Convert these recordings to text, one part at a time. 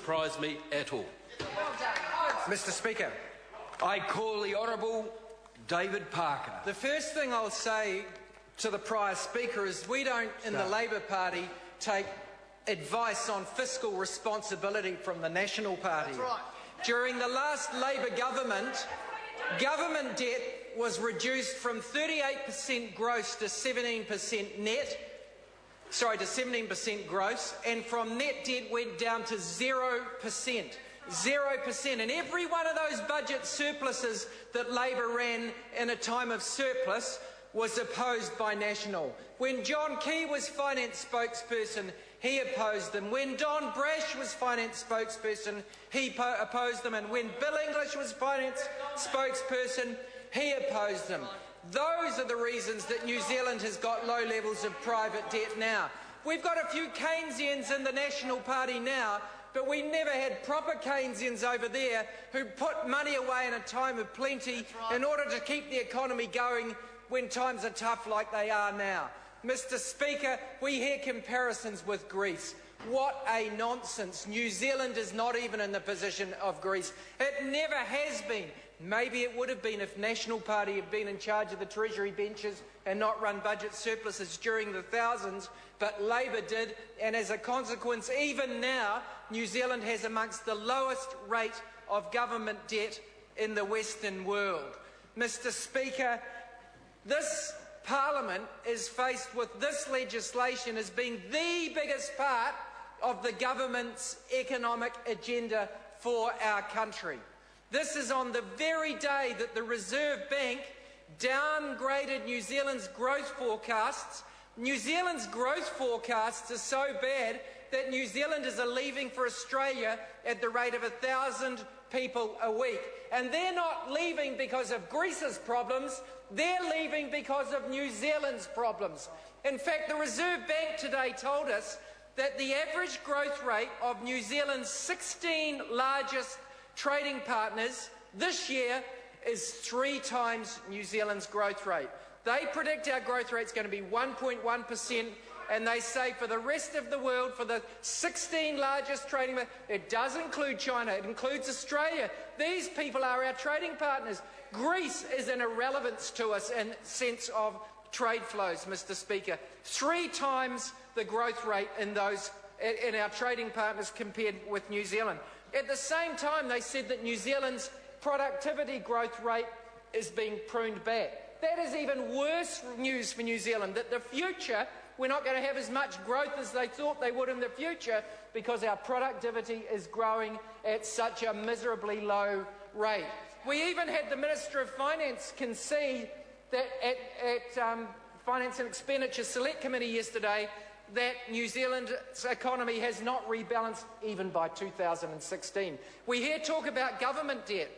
surprise me at all. Mr Speaker, I call the Honourable David Parker. the first thing I'll say to the prior Speaker is we don't, in the Labor Party, take advice on fiscal responsibility from the National Party. That's right. During the last Labor government, government debt was reduced from 38% gross to 17% net. Sorry, to 17% gross, and from net debt went down to 0%. 0%. And every one of those budget surpluses that Labor ran in a time of surplus was opposed by National. When John Key was finance spokesperson, he opposed them. When Don Brash was finance spokesperson, he opposed them. And when Bill English was finance spokesperson, he opposed them. Those are the reasons that New Zealand has got low levels of private debt now. We've got a few Keynesians in the National Party now, but we never had proper Keynesians over there who put money away in a time of plenty in order to keep the economy going when times are tough like they are now. Mr Speaker, we hear comparisons with Greece. What a nonsense. New Zealand is not even in the position of Greece. It never has been. Maybe it would have been if National Party had been in charge of the Treasury benches and not run budget surpluses during the thousands, but Labor did, and as a consequence, even now, New Zealand has amongst the lowest rate of government debt in the Western world. Mr Speaker, this Parliament is faced with this legislation as being the biggest part of the government's economic agenda for our country. This is on the very day that the Reserve Bank downgraded New Zealand's growth forecasts. New Zealand's growth forecasts are so bad that New Zealanders are leaving for Australia at the rate of 1,000 people a week. And they're not leaving because of Greece's problems, they're leaving because of New Zealand's problems. In fact, the Reserve Bank today told us that the average growth rate of New Zealand's 16 largest trading partners this year is 3 times New Zealand's growth rate. They predict our growth rate is going to be 1.1%, and they say for the rest of the world, for the 16 largest trading partners, it does include China, it includes Australia. These people are our trading partners. Greece is an irrelevance to us in sense of trade flows, Mr Speaker. 3 times the growth rate in our trading partners compared with New Zealand. At the same time, they said that New Zealand's productivity growth rate is being pruned back. That is even worse news for New Zealand, that the future, we're not going to have as much growth as they thought they would in the future because our productivity is growing at such a miserably low rate. We even had the Minister of Finance concede that at Finance and Expenditure Select Committee yesterday that New Zealand's economy has not rebalanced even by 2016. We hear talk about government debt.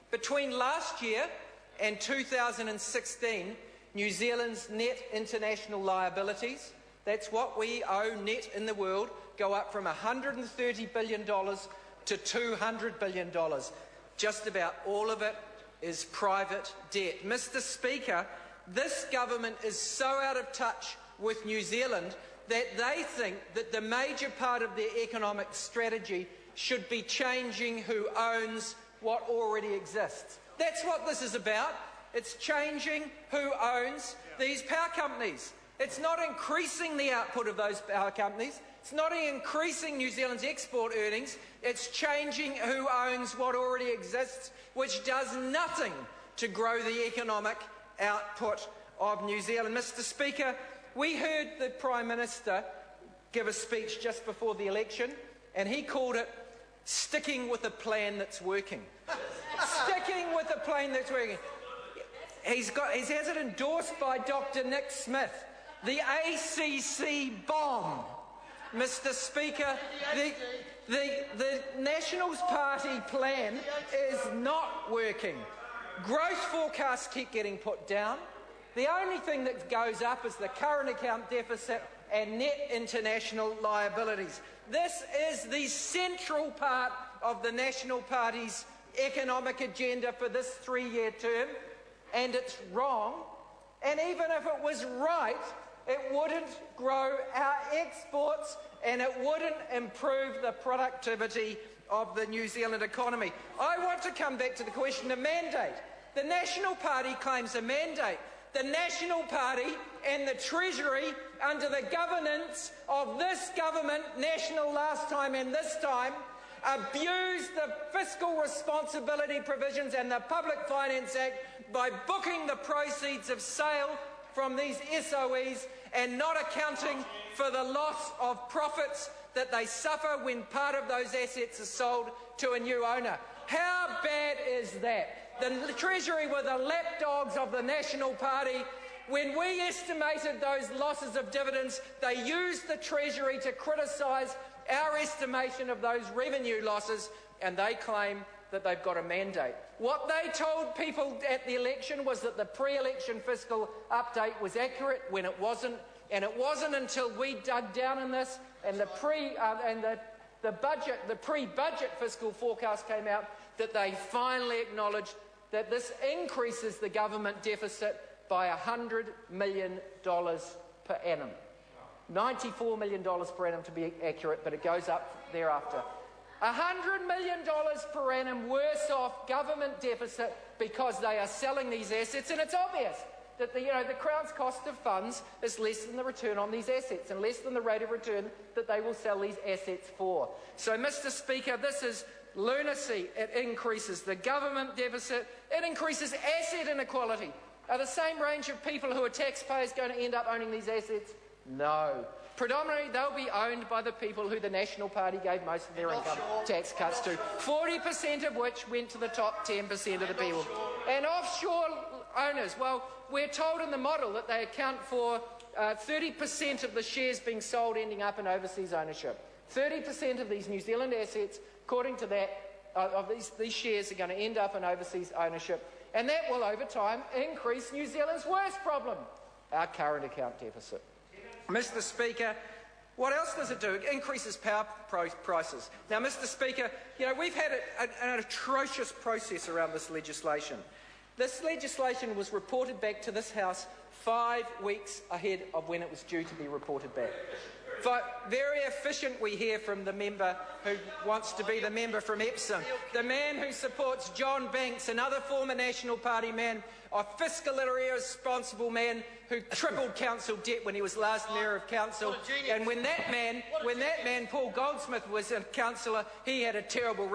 Between last year and 2016, New Zealand's net international liabilities, that's what we owe net in the world, go up from $130 billion to $200 billion. Just about all of it is private debt. Mr Speaker, this government is so out of touch with New Zealand that they think that the major part of their economic strategy should be changing who owns what already exists. That's what this is about. It's changing who owns these power companies. It's not increasing the output of those power companies. It's not increasing New Zealand's export earnings. It's changing who owns what already exists, which does nothing to grow the economic output of New Zealand. Mr Speaker, we heard the Prime Minister give a speech just before the election, and he called it sticking with a plan that's working. Sticking with a plan that's working. He has it endorsed by Dr. Nick Smith, the ACC bomb. Mr Speaker, the Nationals Party plan is not working. Growth forecasts keep getting put down. The only thing that goes up is the current account deficit and net international liabilities. This is the central part of the National Party's economic agenda for this 3-year term, and it's wrong. And even if it was right, it wouldn't grow our exports and it wouldn't improve the productivity of the New Zealand economy. I want to come back to the question of mandate. The National Party claims a mandate. The National Party and the Treasury, under the governance of this government, National last time and this time, abused the fiscal responsibility provisions and the Public Finance Act by booking the proceeds of sale from these SOEs and not accounting for the loss of profits that they suffer when part of those assets are sold to a new owner. How bad is that? The Treasury were the lapdogs of the National Party. When we estimated those losses of dividends, they used the Treasury to criticise our estimation of those revenue losses, and they claim that they've got a mandate. What they told people at the election was that the pre-election fiscal update was accurate when it wasn't, and it wasn't until we dug down in this and the pre-budget fiscal forecast came out that they finally acknowledged that this increases the government deficit by $100 million per annum. $94 million per annum to be accurate, but it goes up thereafter. $100 million per annum worse off government deficit because they are selling these assets, and it's obvious that the Crown's cost of funds is less than the return on these assets and less than the rate of return that they will sell these assets for. So, Mr. Speaker, this is lunacy. It increases the government deficit. It increases asset inequality. Are the same range of people who are taxpayers going to end up owning these assets? No. Predominantly, they'll be owned by the people who the National Party gave most of their income tax cuts to, 40% of which went to the top 10% of the people. And offshore owners, well, we're told in the model that they account for 30% of the shares being sold ending up in overseas ownership. 30% of these New Zealand assets, according to that, of these shares are going to end up in overseas ownership. And that will, over time, increase New Zealand's worst problem, our current account deficit. Mr. Speaker, what else does it do? It increases power prices. Now, Mr. Speaker, we've had an atrocious process around this legislation. This legislation was reported back to this House 5 weeks ahead of when it was due to be reported back. But very efficient, we hear from the member who wants to be the member from Epsom, the man who supports John Banks, another former National Party man, a fiscally irresponsible man who tripled council debt when he was last mayor of council. And when that man, Paul Goldsmith, was a councillor, he had a terrible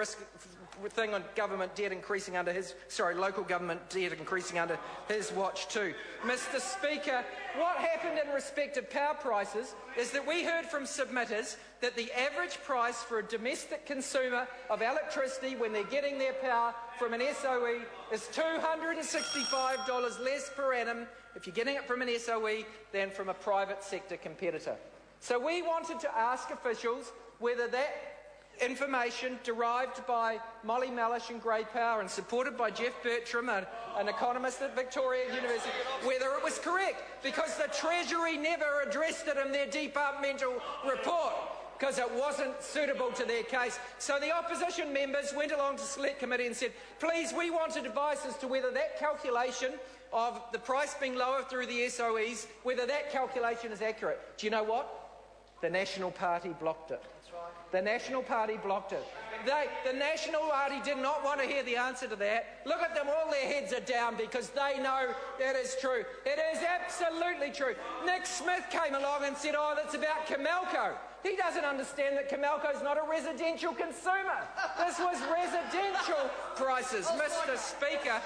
thing on government debt increasing under his, local government debt increasing under his watch too. Mr. Speaker, what happened in respect of power prices is that we heard from submitters that the average price for a domestic consumer of electricity when they're getting their power from an SOE is $265 less per annum if you're getting it from an SOE than from a private sector competitor. So we wanted to ask officials whether that information derived by Molly Mellish and Grey Power and supported by Jeff Bertram, an economist at Victoria University, whether it was correct, because the Treasury never addressed it in their departmental report because it wasn't suitable to their case. So the opposition members went along to Select Committee and said, please, we wanted advice as to whether that calculation of the price being lower through the SOEs, whether that calculation is accurate. Do you know what? The National Party blocked it. The National Party blocked it. The National Party did not want to hear the answer to that. Look at them, all their heads are down because they know that is true. It is absolutely true. Nick Smith came along and said, oh, that's about Comelco. He doesn't understand that Comelco is not a residential consumer. This was residential prices. Mr. Speaker,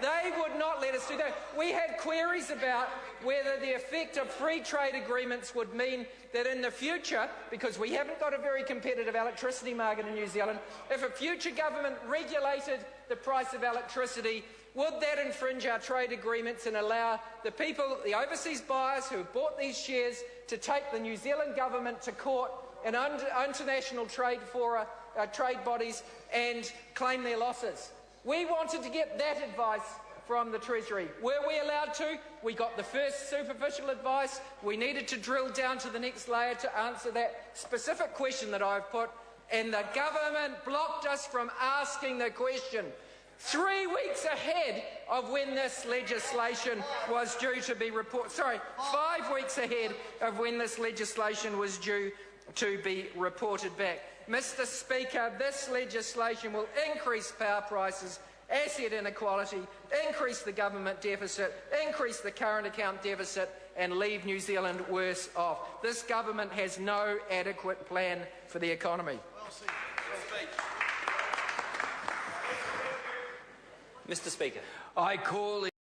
they would not let us do that. We had queries about whether the effect of free trade agreements would mean that in the future, because we haven't got a very competitive electricity market in New Zealand, if a future government regulated the price of electricity, would that infringe our trade agreements and allow the people, the overseas buyers who have bought these shares, to take the New Zealand government to court and international trade fora, trade bodies, and claim their losses? We wanted to get that advice from the Treasury. Were we allowed to? We got the first superficial advice. We needed to drill down to the next layer to answer that specific question that I've put, and the government blocked us from asking the question 3 weeks ahead of when this legislation was due to be reported. 5 weeks ahead of when this legislation was due to be reported back. Mr Speaker, this legislation will increase power prices, asset inequality, increase the government deficit, increase the current account deficit and leave New Zealand worse off. This government has no adequate plan for the economy. Mr Speaker. I call